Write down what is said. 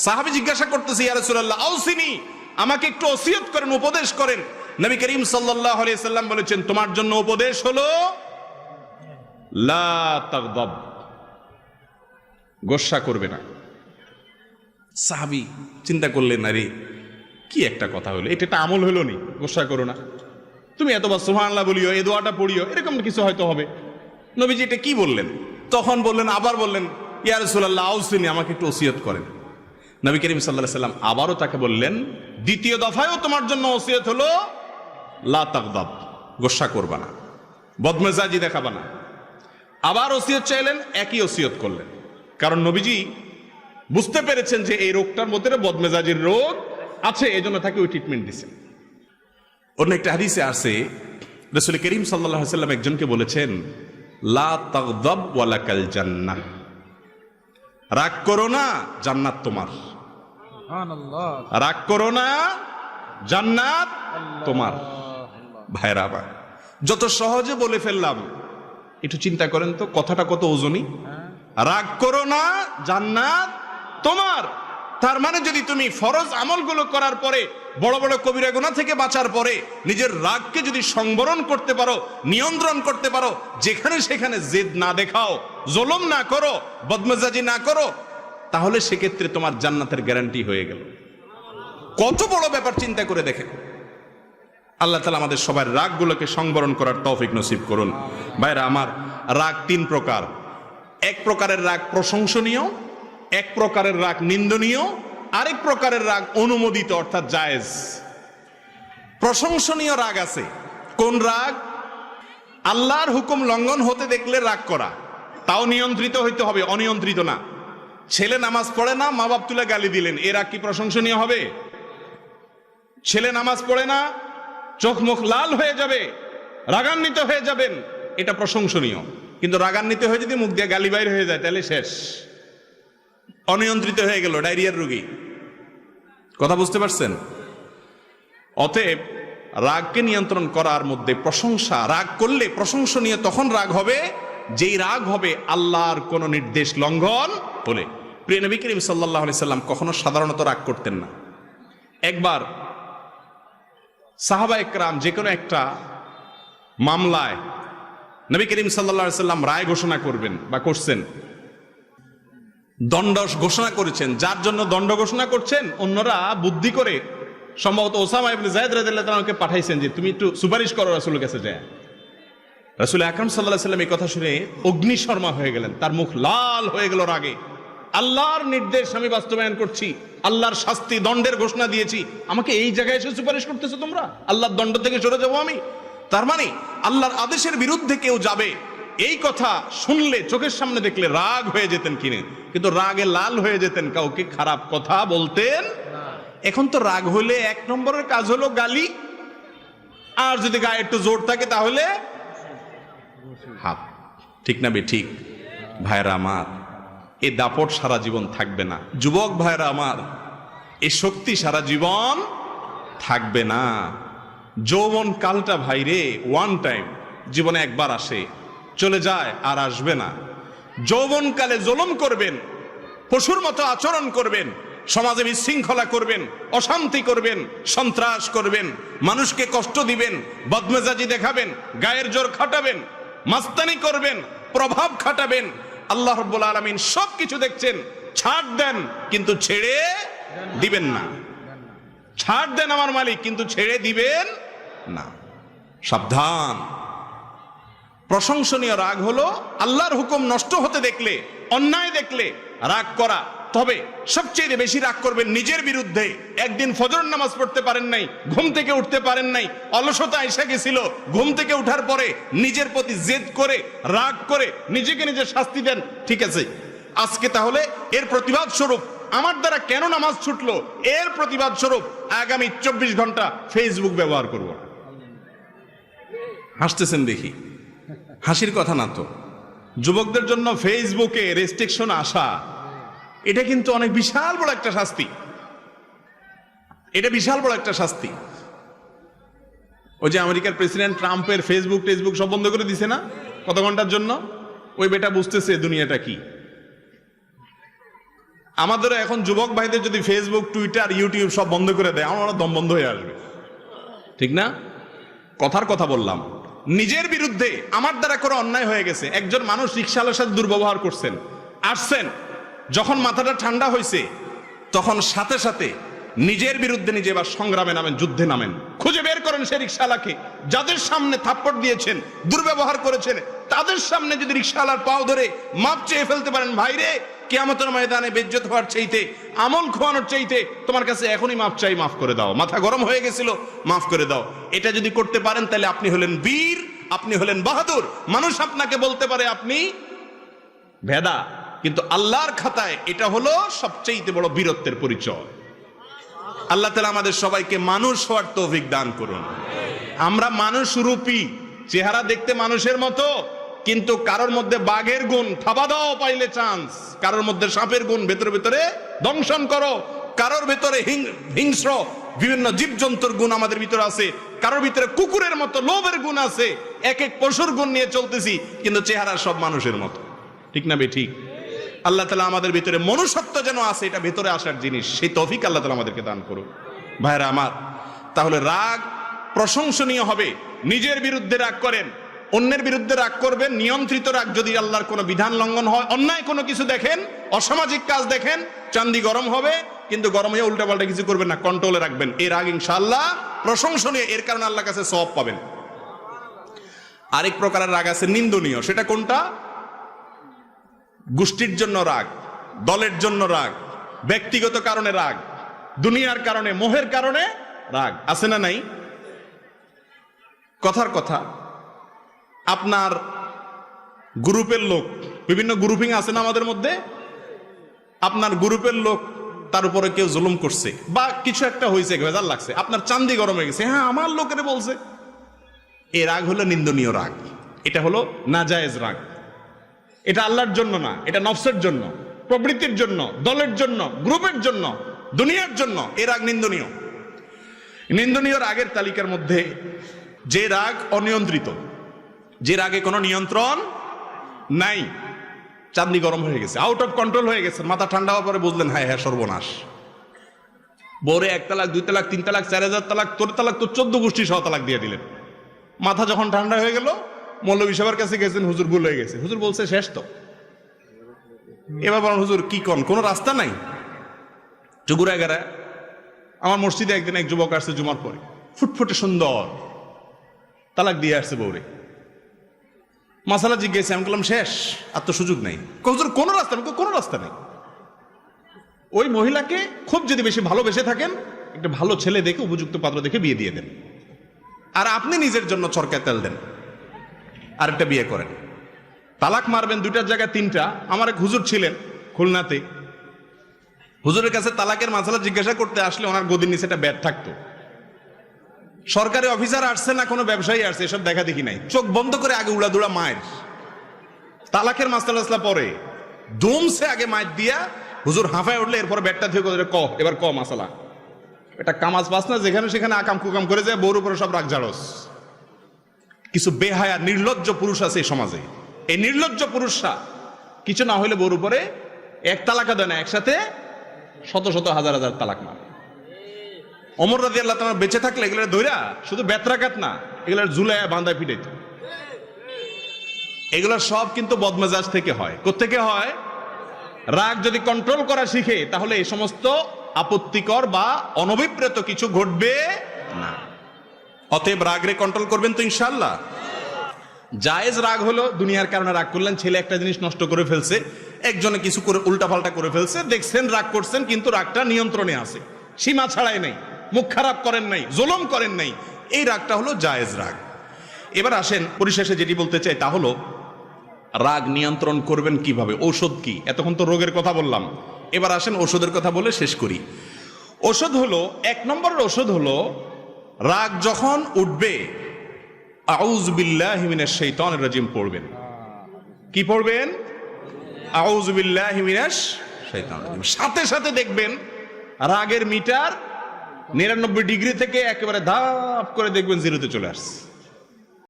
সাহাবী জিজ্ঞাসা করতেছে, ইয়া রাসূলুল্লাহ আউসিনি, আমাকে একটু ওসিয়ত করেন, উপদেশ করেন। নবী করিম সাল্লাল্লাহু আলাইহি সাল্লাম বলেছেন, তোমার জন্য উপদেশ হলো লা তাগদাব, গোসা করবে না। সাহাবী চিন্তা করলেন, আরে কি একটা কথা হলো, এটা একটা আমল হলো নি, গোসা করো না, তুমি এতবার সুবহানাল্লাহ বলিও, এই দোয়াটা পড়িও, এরকম কিছু হয়তো হবে। নবীজি এটা কি বললেন? তখন বললেন, আবার বললেন, ইয়া রাসূলুল্লাহ আউসিনি, আমাকে একটু ওসিয়ত করেন। নবী করিম সাল্লাল্লাহু আলাইহি সাল্লাম আবারও তাকে বললেন, দ্বিতীয় দফায়ও তোমার জন্য ওসিয়ত হলো লা তাগদাব, গোসা করবা না, বদমেজাজি দেখাবা না। আবার ওসিয়ত চাইলেন, একই ওসিয়ত করলেন। কারণ নবীজি বুঝতে পেরেছেন যে এই রোগটার মধ্যে বদমেজাজির রোগ আছে, এজন্য তাকে ওই ট্রিটমেন্ট দিয়েছেন। অন্য একটা হাদিসে আছে, রাসূল করিম সাল্লাল্লাহু আলাইহি সাল্লাম একজনকে বলেছেন, লা তাগদাব ওয়ালাকাল জান্নাহ, রাগ করো না, জান্নাত তোমার। রাগ করো না, জান্নাত তোমার। ভাইরা আমার, যত সহজে বলে ফেললাম, একটু চিন্তা করেন তো কথাটা কত ওজনী। রাগ করো না, জান্নাত তোমার। তার মানে যদি তুমি ফরজ আমলগুলো করার পরে, বড় বড় কবিরা গুনাহ থেকে বাঁচার পরে নিজের রাগকে যদি সংবরণ করতে পারো, নিয়ন্ত্রণ করতে পারো, যেখানে সেখানে জেদ না দেখাও, জুলুম না করো, বদমেজাজি না করো, তাহলে সেক্ষেত্রে তোমার জান্নাতের গ্যারান্টি হয়ে গেল। কত বড় ব্যাপার চিন্তা করে দেখেন। আল্লাহ তাআলা আমাদের সবার রাগগুলোকে সংবরণ করার তৌফিক নসিব করুন। ভাইরা আমার, রাগ তিন প্রকার। এক প্রকারের রাগ প্রশংসনীয়, এক প্রকারের রাগ নিন্দনীয়, আরেক প্রকারের রাগ অনুমোদিত অর্থাৎ জায়েজ। প্রশংসনীয় রাগ আছে। কোন রাগ? আল্লাহর হুকুম লঙ্ঘন হতে দেখলে রাগ করা, তাও নিয়ন্ত্রিত হইতে হবে, অনিয়ন্ত্রিত না। ছেলে নামাজ পড়ে না, মা বাপ তুলে গালি দিলেন, এ রাগ কি প্রশংসনীয় হবে? ছেলে নামাজ পড়ে না, চোখ মুখ লাল হয়ে যাবে, রাগান্বিত হয়ে যাবেন, এটা প্রশংসনীয়। কিন্তু রাগান্বিত হয়ে যদি মুখ দিয়ে গালি বাইর হয়ে যায়, তাহলে শেষ, অনিয়ন্ত্রিত হয়ে গেল, ডায়রিয়ার রোগী। কথা বুঝতে পারছেন? অতএব রাগকে নিয়ন্ত্রণ করার মধ্যে প্রশংসা, রাগ করলে প্রশংসনীয় তখন রাগ হবে যেই রাগ হবে আল্লাহর কোন নির্দেশ লঙ্ঘন হলে। প্রিয় নবী করিম সাল্লাল্লাহু আলাইহি সাল্লাম কখনো সাধারণত রাগ করতেন না। একবার সাহাবা একরাম যে কোনো একটা মামলায় নবী করিম সাল্লাল্লাহু আলাইহি সাল্লাম রায় ঘোষণা করবেন বা করছেন, দণ্ড ঘোষণা করেছেন। যার জন্য দণ্ড ঘোষণা করছেন, অন্যরা বুদ্ধি করে সম্ভবত ওসামা ইবনে যায়েদ রাদিয়াল্লাহু তাআলাকে পাঠাইছেন যে তুমি একটু সুপারিশ করো রাসূলের কাছে যায়। রাসূল আকরাম সাল্লাল্লাহু আলাইহি সাল্লাম এই কথা শুনে অগ্নিশর্মা হয়ে গেলেন, তার মুখ লাল হয়ে গেল রাগে। আল্লাহর নির্দেশ আমি বাস্তবায়ন করছি, আল্লাহর শাস্তি দণ্ডের ঘোষণা দিয়েছি, আমাকে এই জায়গায় এসে সুপারিশ করতেছো তোমরা? আল্লাহর দণ্ড থেকে সরে যাবো আমি? তার মানে আল্লাহর আদেশের বিরুদ্ধে কেউ যাবে, এই কথা শুনলে চোখের সামনে দেখলে রাগ হয়ে যেতেন কিনে, কিন্তু রাগে লাল হয়ে যেতেন, কাউকে খারাপ কথা বলতেন। এখন তো রাগ হলে এক নম্বরের কাজ হলো গালি, আর যদি গায়ে একটু জোর থাকে তাহলে হাত। ঠিক না বে ঠিক? ভাইরা আমার, এ দাপট সারা জীবন থাকবে না। যুবক ভাইরা আমার, এ শক্তি সারা জীবন থাকবে না। যৌবন কালটা ভাইরে ওয়ান টাইম, জীবনে একবার আসে, চলে যায়, আর আসবে না। যৌবন কালে জুলুম করবেন, পশুর মতো আচরণ করবেন, সমাজে বিশৃঙ্খলা করবেন, অশান্তি করবেন, সন্ত্রাস করবেন, মানুষকে কষ্ট দিবেন, বদমেজাজি দেখাবেন, গায়ের জোর খাটাবেন, মাস্তানি করবেন, প্রভাব খাটাবেন। আল্লাহ রাব্বুল আলামিন সবকিছু দেখছেন। ছাড় দেন কিন্তু ছেড়ে দিবেন না। ছাড় দেন আমার মালিক, কিন্তু ছেড়ে দিবেন না। সাবধান। প্রশংসনীয় রাগ হলো আল্লাহর হুকুম নষ্ট হতে দেখলে, অন্যায় দেখলে রাগ করা। তবে সবচেয়ে বেশি রাগ করবেন নিজের বিরুদ্ধে। একদিন ফজর নামাজ পড়তে পারেন নাই, ঘুম থেকে উঠতে পারেন নাই, অলসতা এসে গেছিল, ঘুম থেকে উঠার পরে নিজের প্রতি জেদ করে, রাগ করে নিজেকে নিজে শাস্তি দেন, ঠিক আছে আজকে তাহলে এর প্রতিবাদ স্বরূপ আমার দ্বারা কেন নামাজ ছুটলো, এর প্রতিবাদ স্বরূপ আগামী 24 ঘন্টা ফেসবুক ব্যবহার করব। হাসতেছেন দেখি, হাসির কথা না তো। যুবকদের জন্য ফেসবুকে রেস্ট্রিকশন আসা, এটা কিন্তু অনেক বিশাল বড় একটা শাস্তি। এটা বিশাল বড় একটা শাস্তি। ওই যে আমেরিকার প্রেসিডেন্ট ট্রাম্পের ফেসবুক টেসবুক সব বন্ধ করে দিছে না কত ঘন্টার জন্য? ওই বেটা বুঝতেছে দুনিয়াটা কি। আমাদেরও এখন যুবক ভাইদের যদি ফেসবুক, টুইটার, ইউটিউব সব বন্ধ করে দেয়, আমরা দম বন্ধ হয়ে আসবে, ঠিক না? কথার কথা বললাম। নিজের বিরুদ্ধে আমার দ্বারা করে অন্যায় হয়ে গেছে, একজন মানুষ রিকশাওয়ালার সাথে দুর্ব্যবহার করছেন, আসছেন, যখন মাথাটা ঠান্ডা হয়েছে তখন সাথে সাথে নিজের বিরুদ্ধে নিজে এবার সংগ্রামে নামেন, যুদ্ধে নামেন, খুঁজে বের করেন সে রিকশাওয়ালাকে, যাদের সামনে থাপ্পড় দিয়েছেন, দুর্ব্যবহার করেছেন, তাদের সামনে যদি রিকশাওয়ালার পাও ধরে মাপ চেয়ে ফেলতে পারেন, ভাইরে কিয়ামতের ময়দানে বেজ্জত হওয়ার চাইতে, আমল খোয়ানোর চাইতে তোমার কাছে এখনই মাপ চাই, মাফ করে দাও, মাথা গরম হয়ে গেছিল, মাফ করে দাও, এটা যদি করতে পারেন তাহলে আপনি হলেন বীর, আপনি হলেন বাহাদুর। মানুষ আপনাকে বলতে পারে আপনি ভেদা, কিন্তু আল্লাহর খাতায় এটা হলো সবচেয়ে বড় বীরত্বের পরিচয়। আল্লাহ তাআলা আমাদের সবাইকে মানুষ হওয়ার তৌফিক দান করুন। আমরা মানুষ রূপী, চেহারা দেখতে মানুষের মতো, কিন্তু কারোর মধ্যে বাঘের গুণ, থাবা দাও পাইলে চান্স, কারোর মধ্যে সাপের গুণ, ভেতরে ভেতরে দংশন করো, কারোর ভেতরে হিংস্র বিভিন্ন জীবজন্তুর গুণ আমাদের ভিতরে আছে, কারোর ভিতরে কুকুরের মতো লোভের গুণ আছে, এক এক পশুর গুণ নিয়ে চলতেছি, কিন্তু চেহারা সব মানুষের মতো, ঠিক না বে ঠিক? আল্লাহ তাআলা আমাদের ভিতরে মনুষ্যত্ব যেন আছে, এটা ভেতরে আসার জিনিস, সেই তৌফিক আল্লাহ তাআলা আমাদেরকে দান করুন। ভাইরা আমার, তাহলে রাগ প্রশংসনীয় হবে। নিজের বিরুদ্ধে রাগ করেন, অন্যের বিরুদ্ধে রাগ করবেন, নিয়ন্ত্রিত রাগ। যদি আল্লাহর কোনো বিধান লঙ্ঘন হয়, অন্যায় কোনো কিছু দেখেন, অসামাজিক কাজ দেখেন, চান্দি গরম হবে, কিন্তু গরম হয়ে উল্টাপাল্টা কিছু করবেন না, কন্ট্রোলে রাখবেন। এই রাগ ইনশাআল্লাহ প্রশংসনীয়, এর কারণে আল্লাহর কাছে সওয়াব পাবেন। আরেক প্রকারের রাগ আছে নিন্দনীয়। সেটা কোনটা? গোষ্ঠীর জন্য রাগ, দলের জন্য রাগ, ব্যক্তিগত কারণে রাগ, দুনিয়ার কারণে, মোহের কারণে রাগ, আছে না নাই? কথার কথা, আপনার গ্রুপের লোক, বিভিন্ন গ্রুপিং আছে না আমাদের মধ্যে, আপনার গ্রুপের লোক, তার উপরে কেউ জুলুম করছে বা কিছু একটা হয়েছে, ভেজাল লাগছে, আপনার চান্দি গরম হয়ে গেছে, হ্যাঁ আমার লোকের বলছে, এই রাগ হলো নিন্দনীয় রাগ, এটা হলো নাজায়েজ রাগ। এটা আল্লাহর জন্য না, এটা নফসের জন্য, প্রবৃত্তির জন্য, দলের জন্য, গ্রুপের জন্য, দুনিয়ার জন্য। এ রাগ নিন্দনীয়। নিন্দনীয় রাগের তালিকার মধ্যে যে রাগ অনিয়ন্ত্রিত, যে রাগে কোনো নিয়ন্ত্রণ নাই, চাঁদনি গরম হয়ে গেছে, আউট অফ কন্ট্রোল হয়ে গেছে, মাথা ঠান্ডা হওয়ার পরে বুঝলেন হ্যাঁ হ্যাঁ সর্বনাশ, বউরে 1 তালাক 2 তালাক 3 তালাক 4000 তালাক, তোর তালাক তো 14 গোষ্ঠী সহ তালাক দিয়ে দিলেন। মাথা যখন ঠান্ডা হয়ে গেল, মৌলভী সাহেবের কাছে গেছেন, হুজুর ভুল হয়ে গেছে। হুজুর বলছে শেষ তো। এবার বলেন হুজুর কি কোন কোনো রাস্তা নাই? চুগুরা গেরা আমার মসজিদে একদিন এক যুবক আসছে জুমার পরে, ফুটফুটে সুন্দর, তালাক দিয়ে আসছে বউরে। মাসালা জিজ্ঞেসে, আমি বললাম শেষ, আর তো সুযোগ নাই। হুজুর কোনো রাস্তা নেই? কোনো রাস্তা নেই। ওই মহিলাকে খুব যদি বেশি ভালোবেসে থাকেন, একটা ভালো ছেলে দেখে, উপযুক্ত পাত্র দেখে বিয়ে দিয়ে দেন, আর আপনি নিজের জন্য চরকায় তেল দেন, আরেকটা বিয়ে করেন। তালাক মারবেন 2টার জায়গায় 3টা। আমার এক হুজুর ছিলেন খুলনাতে, হুজুরের কাছে তালাকের মাসালা জিজ্ঞাসা করতে আসলে ওনার গদির নিচে একটা ব্যাট থাকতো। সরকারি অফিসার আসছে না কোনো ব্যবসায়ী আসছে, এসব দেখা দেখি নাই। চোখ বন্ধ করে আগে উড়াদুড়া মায়ের, তালাকের মাসালা পরে দমছে আগে মায়ের দিয়া, হুজুর হাঁফায় উঠলে এরপরে ব্যাটটা থেকে ক এবার ক মাসালা। এটা কামাজ পাস না, যেখানে সেখানে আকাম কুকাম করে যায়, বউর উপরে সব রাগ ঝাড়স। কিছু বেহায়া নির্লজ্জ পুরুষ আছে এই সমাজে। এই নির্লজ্জ পুরুষরা কিছু না হইলে বউর উপরে 1 তালাকা দেয় না, একসাথে শত শত হাজার হাজার তালাক মারে। ওমর রাদিয়াল্লাহু তাআলা বেঁচে থাকলে এগুলো ধইরা শুধু বেত্রাঘাত না, এগুলো ঝুলায় বাঁধায় পিটাইত। এগুলো সব কিন্তু বদমেজাজ থেকে হয়। কোত্থেকে হয়? রাগ যদি কন্ট্রোল করা শিখে, তাহলে এই সমস্ত আপত্তিকর বা অনভিপ্রেত কিছু ঘটবে না। অতএব রাগরে কন্ট্রোল করবেন তো ইনশাআল্লাহ। জায়েজ রাগ হলো দুনিয়ার কারণে রাগ করলেন, ছেলে একটা জিনিস নষ্ট করে ফেলছে, একজনে কিছু করে উল্টাপাল্টা করে ফেলছে, দেখছেন রাগ করছেন, কিন্তু রাগটা নিয়ন্ত্রণে আছে, সীমা ছাড়াই নাই, মুখ খারাপ করেন নাই, জুলুম করেন নাই, এই রাগটা হলো জায়েজ রাগ। এবার আসেন পরিশেষে যেটি বলতে চাই তা হলো রাগ নিয়ন্ত্রণ করবেন কিভাবে, ঔষধ কি? এতক্ষণ তো রোগের কথা বললাম, এবার আসেন ওষুধের কথা বলে শেষ করি। ওষুধ হলো, 1 নম্বরের ওষুধ হলো, রাগ যখন উঠবে আউযু বিল্লাহি মিনাশ শাইতানির রাজিম পড়বেন। কি পড়বেন? আউযু বিল্লাহি মিনাশ শাইতানির রাজিম। সাথে সাথে দেখবেন রাগের মিটার 99 ডিগ্রি থেকে একেবারে ধাপ করে দেখবেন 0-তে চলে আসছে।